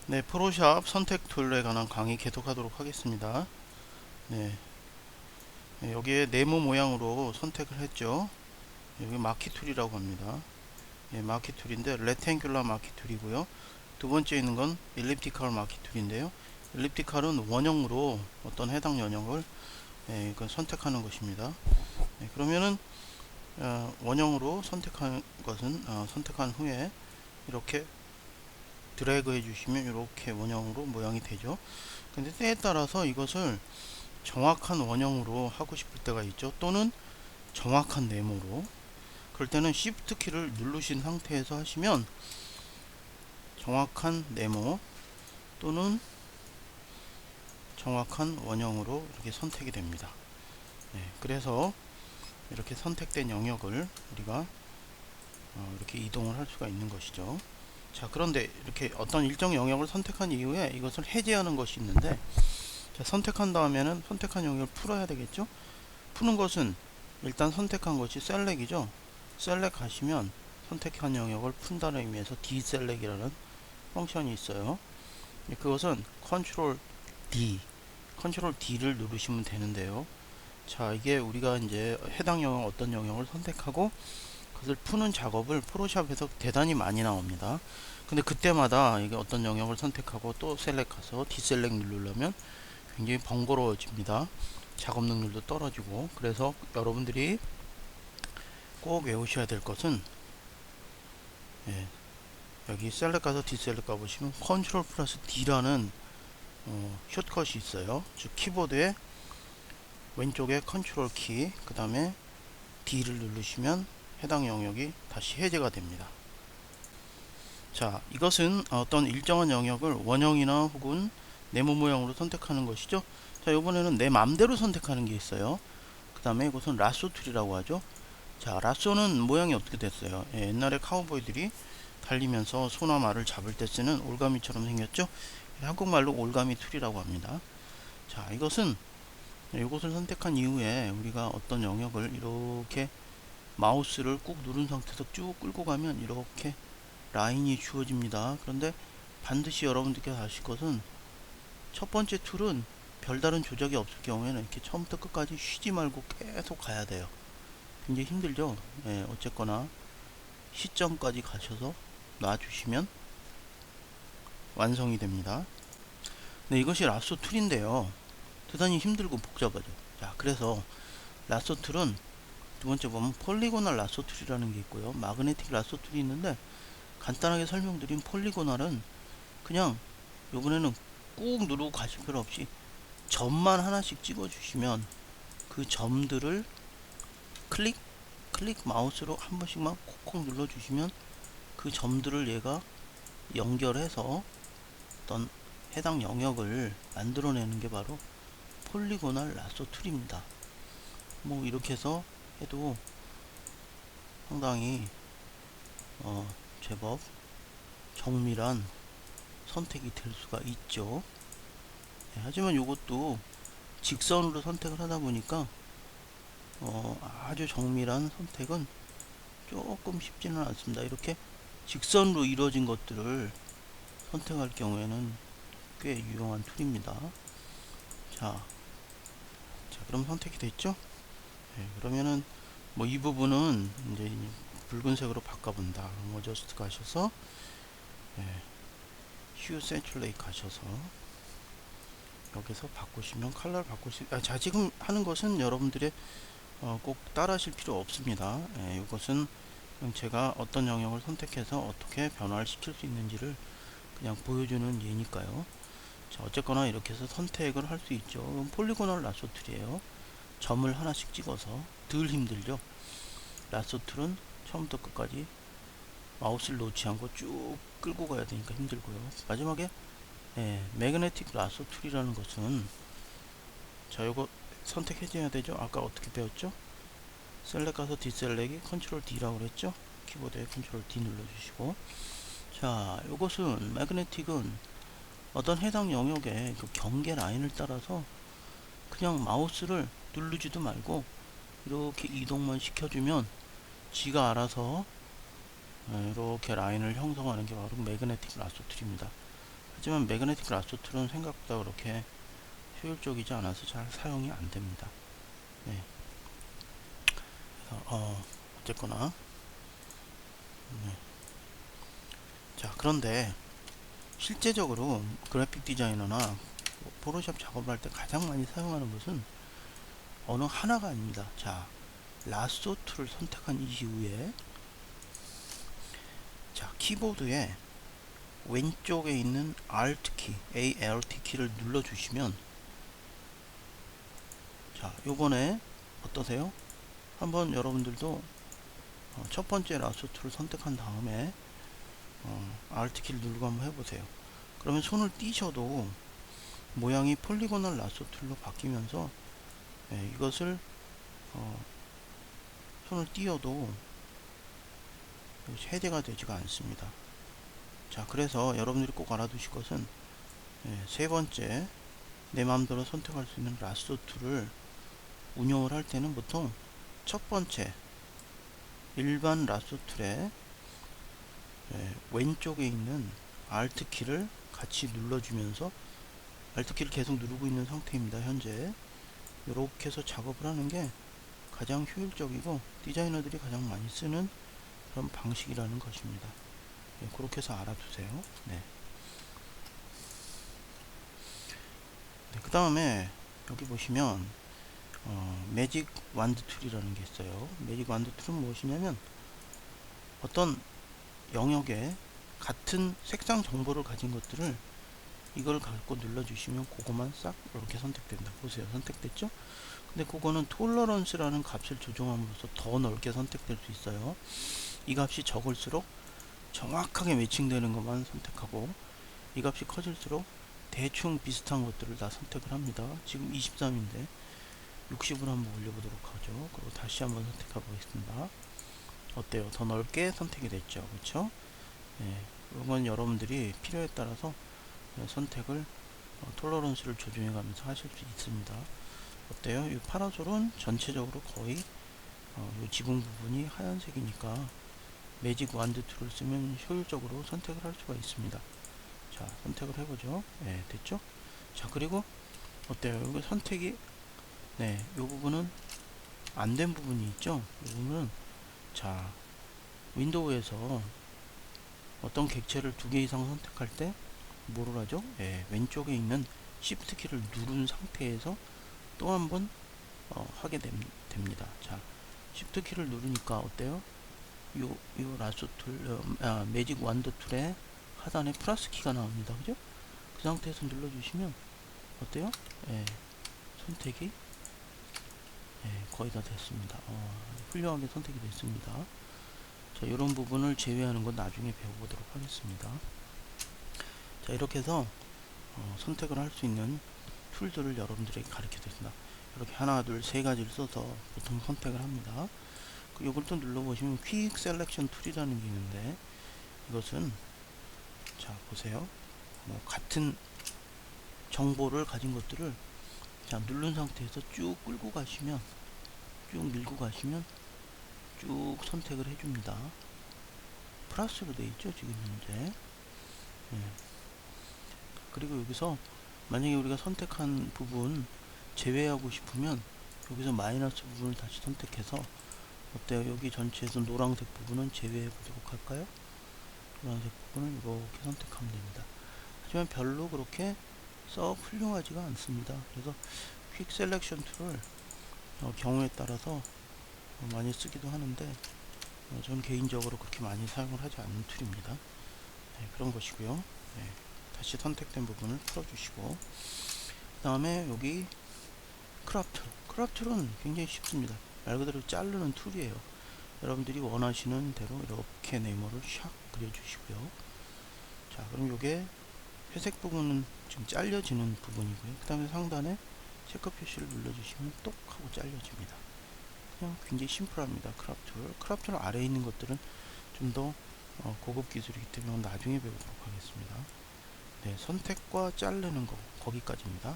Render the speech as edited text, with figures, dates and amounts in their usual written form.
네, 프로샵 선택 툴에 관한 강의 계속하도록 하겠습니다. 네, 여기에 네모 모양으로 선택을 했죠. 여기 마키 툴이라고 합니다. 마키 툴인데 레탱귤러 마키 툴이고요. 두 번째 있는 건 일립티컬 마키 툴인데요. 일립티컬은 원형으로 어떤 해당 영역을 이건 선택하는 것입니다. 그러면은 원형으로 선택한 것은 선택한 후에 이렇게 드래그 해주시면 이렇게 원형으로 모양이 되죠. 근데 때에 따라서 이것을 정확한 원형으로 하고 싶을 때가 있죠. 또는 정확한 네모로. 그럴 때는 Shift 키를 누르신 상태에서 하시면 정확한 네모 또는 정확한 원형으로 이렇게 선택이 됩니다. 그래서 이렇게 선택된 영역을 우리가 이렇게 이동을 할 수가 있는 것이죠. 자, 그런데 이렇게 어떤 일정 영역을 선택한 이후에 이것을 해제하는 것이 있는데, 자, 선택한 다음에는 선택한 영역을 풀어야 되겠죠. 푸는 것은 일단 선택한 것이 셀렉이죠. 셀렉 하시면 선택한 영역을 푼다는 의미에서 deselect이라는 펑션이 있어요. 그것은 컨트롤 D를 누르시면 되는데요. 자, 이게 우리가 이제 해당 영역 어떤 영역을 선택하고 그것을 푸는 작업을 프로샵에서 대단히 많이 나옵니다. 근데 그때마다 이게 어떤 영역을 선택하고 또 셀렉 가서 디셀렉 누르려면 굉장히 번거로워집니다. 작업 능률도 떨어지고. 그래서 여러분들이 꼭 외우셔야 될 것은, 예, 여기 셀렉 가서 디셀렉 가보시면 컨트롤 플러스 D라는 숏컷이 있어요. 즉 키보드에 왼쪽에 컨트롤 키, 그 다음에 D를 누르시면 해당 영역이 다시 해제가 됩니다. 자, 이것은 어떤 일정한 영역을 원형이나 혹은 네모 모양으로 선택하는 것이죠. 자, 이번에는 내 맘대로 선택하는 게 있어요. 그 다음에 이것은 라쏘 툴이라고 하죠. 자, 라쏘는 모양이 어떻게 됐어요? 옛날에 카우보이들이 달리면서 소나 말을 잡을 때 쓰는 올가미처럼 생겼죠. 한국말로 올가미 툴이라고 합니다. 자, 이것은 이것을 선택한 이후에 우리가 어떤 영역을 이렇게 마우스를 꾹 누른 상태에서 쭉 끌고 가면 이렇게 라인이 주어집니다. 그런데 반드시 여러분들께서 아실 것은 첫 번째 툴은 별다른 조작이 없을 경우에는 이렇게 처음부터 끝까지 쉬지 말고 계속 가야 돼요. 굉장히 힘들죠. 어쨌거나 시점까지 가셔서 놔주시면 완성이 됩니다. 네, 이것이 라쏘 툴인데요. 대단히 힘들고 복잡하죠. 자, 그래서 라쏘 툴은 두 번째 보면 폴리고널 라쏘 툴이라는 게 있고요. 마그네틱 라쏘 툴이 있는데, 간단하게 설명드린 폴리고널은 그냥 요번에는 꾹 누르고 가실 필요 없이 점만 하나씩 찍어 주시면 그 점들을 클릭 마우스로 한 번씩만 콕콕 눌러 주시면 그 점들을 얘가 연결해서 어떤 해당 영역을 만들어내는 게 바로 폴리고널 라쏘 툴입니다. 뭐 이렇게 해서 해도 상당히 제법 정밀한 선택이 될 수가 있죠. 하지만 이것도 직선으로 선택을 하다 보니까 아주 정밀한 선택은 조금 쉽지는 않습니다. 이렇게 직선으로 이루어진 것들을 선택할 경우에는 꽤 유용한 툴입니다. 자, 그럼 선택이 됐죠? 그러면은 뭐 이 부분은 이제 붉은색으로 바꿔본다. 어저스트 가셔서 휴 센츄레이 가셔서 여기서 바꾸시면 컬러를 바꿀 수. 자, 지금 하는 것은 여러분들의 꼭 따라 하실 필요 없습니다. 이것은 제가 어떤 영역을 선택해서 어떻게 변화를 시킬 수 있는지를 그냥 보여주는 예니까요. 자, 어쨌거나 이렇게 해서 선택을 할 수 있죠. 폴리고널 라쏘 툴이에요. 점을 하나씩 찍어서 덜 힘들죠. 라쏘 툴은 처음부터 끝까지 마우스를 놓지 않고 쭉 끌고 가야 되니까 힘들고요. 마지막에 매그네틱 라쏘 툴이라는 것은, 자, 요거 선택해줘야 되죠. 아까 어떻게 배웠죠? 셀렉 가서 디셀렉이 컨트롤 D라고 그랬죠. 키보드에 컨트롤 D 눌러주시고, 자, 요것은 매그네틱은 어떤 해당 영역의 그 경계 라인을 따라서 그냥 마우스를 누르지도 말고 이렇게 이동만 시켜주면 지가 알아서 이렇게 라인을 형성하는 게 바로 매그네틱 라쏘 툴입니다. 하지만 매그네틱 라소 툴은 생각보다 그렇게 효율적이지 않아서 잘 사용이 안 됩니다. 네. 그래서 어쨌거나 네. 자, 그런데 실제적으로 그래픽 디자이너나 포토샵 작업을 할 때 가장 많이 사용하는 것은 어느 하나가 아닙니다. 자, 라소 툴을 선택한 이후에 자, 키보드에 왼쪽에 있는 Alt 키, ALT 키를 눌러 주시면 자, 요번에 어떠세요? 한번 여러분들도 첫 번째 라소 툴을 선택한 다음에 Alt 키를 누르고 한번 해보세요. 그러면 손을 띄셔도 모양이 폴리고널 라소 툴로 바뀌면서 이것을 손을 띄어도 해제가 되지가 않습니다. 자, 그래서 여러분들이 꼭 알아두실 것은 세 번째 내 마음대로 선택할 수 있는 라소 툴을 운영을 할 때는 보통 첫 번째 일반 라소 툴의 왼쪽에 있는 Alt 키를 같이 눌러주면서 Alt 키를 계속 누르고 있는 상태입니다. 현재 이렇게 해서 작업을 하는 게 가장 효율적이고 디자이너들이 가장 많이 쓰는 그런 방식이라는 것입니다. 그렇게 해서 알아두세요. 네. 그 다음에 여기 보시면 매직 완드 툴이라는 게 있어요. 매직 완드 툴은 무엇이냐면 어떤 영역에 같은 색상 정보를 가진 것들을 이걸 갖고 눌러주시면 그거만 싹 이렇게 선택된다. 보세요. 선택됐죠? 근데 그거는 톨러런스라는 값을 조정함으로써 더 넓게 선택될 수 있어요. 이 값이 적을수록 정확하게 매칭되는 것만 선택하고 이 값이 커질수록 대충 비슷한 것들을 다 선택을 합니다. 지금 23인데 60으로 한번 올려보도록 하죠. 그리고 다시 한번 선택해 보겠습니다. 어때요? 더 넓게 선택이 됐죠. 그렇죠? 네, 이건 여러분들이 필요에 따라서 선택을 톨러런스를 조정해 가면서 하실 수 있습니다. 어때요? 이 파라솔은 전체적으로 거의 이 지붕 부분이 하얀색이니까 매직 완드 툴을 쓰면 효율적으로 선택을 할 수가 있습니다. 자, 선택을 해보죠. 네, 됐죠? 자, 그리고 어때요? 여기 선택이 이 부분은 안 된 부분이 있죠? 이 부분은 자, 윈도우에서 어떤 객체를 두 개 이상 선택할 때 뭐를 하죠? 왼쪽에 있는 Shift 키를 누른 상태에서 또 한번 하게 됩니다. 자, Shift 키를 누르니까 어때요? 요 라소 툴, 매직 완드 툴의 하단에 플러스 키가 나옵니다. 그죠? 그 상태에서 눌러주시면 어때요? 선택이 거의 다 됐습니다. 훌륭하게 선택이 됐습니다. 자, 이런 부분을 제외하는 건 나중에 배워보도록 하겠습니다. 자, 이렇게 해서 선택을 할 수 있는 툴들을 여러분들에게 가르쳐 드립니다. 이렇게 하나, 둘, 세 가지를 써서 보통 선택을 합니다. 이걸 또 눌러보시면 퀵 셀렉션 툴이라는 게 있는데 이것은 자, 보세요. 같은 정보를 가진 것들을 자, 누른 상태에서 쭉 끌고 가시면 쭉 밀고 가시면 쭉 선택을 해줍니다. 플러스로 되어 있죠, 지금 현재. 그리고 여기서 만약에 우리가 선택한 부분 제외하고 싶으면 여기서 마이너스 부분을 다시 선택해서 어때요? 여기 전체에서 노란색 부분은 제외해 보도록 할까요? 노란색 부분을 이렇게 선택하면 됩니다. 하지만 별로 그렇게 썩 훌륭하지가 않습니다. 그래서 퀵 셀렉션 툴을 경우에 따라서 많이 쓰기도 하는데 저는 개인적으로 그렇게 많이 사용을 하지 않는 툴입니다. 그런 것이고요. 다시 선택된 부분을 풀어주시고 그 다음에 여기 크롭 툴. 크롭 툴은 굉장히 쉽습니다. 말 그대로 자르는 툴이에요. 여러분들이 원하시는 대로 이렇게 네모를 샥 그려주시고요. 자, 그럼 요게 회색 부분은 지금 잘려지는 부분이고요. 그 다음에 상단에 체크 표시를 눌러주시면 똑 하고 잘려집니다. 그냥 굉장히 심플합니다. 크롭 툴. 크롭 툴 아래에 있는 것들은 좀 더 고급 기술이기 때문에 나중에 배우도록 하겠습니다. 선택과 자르는 거 거기까지입니다.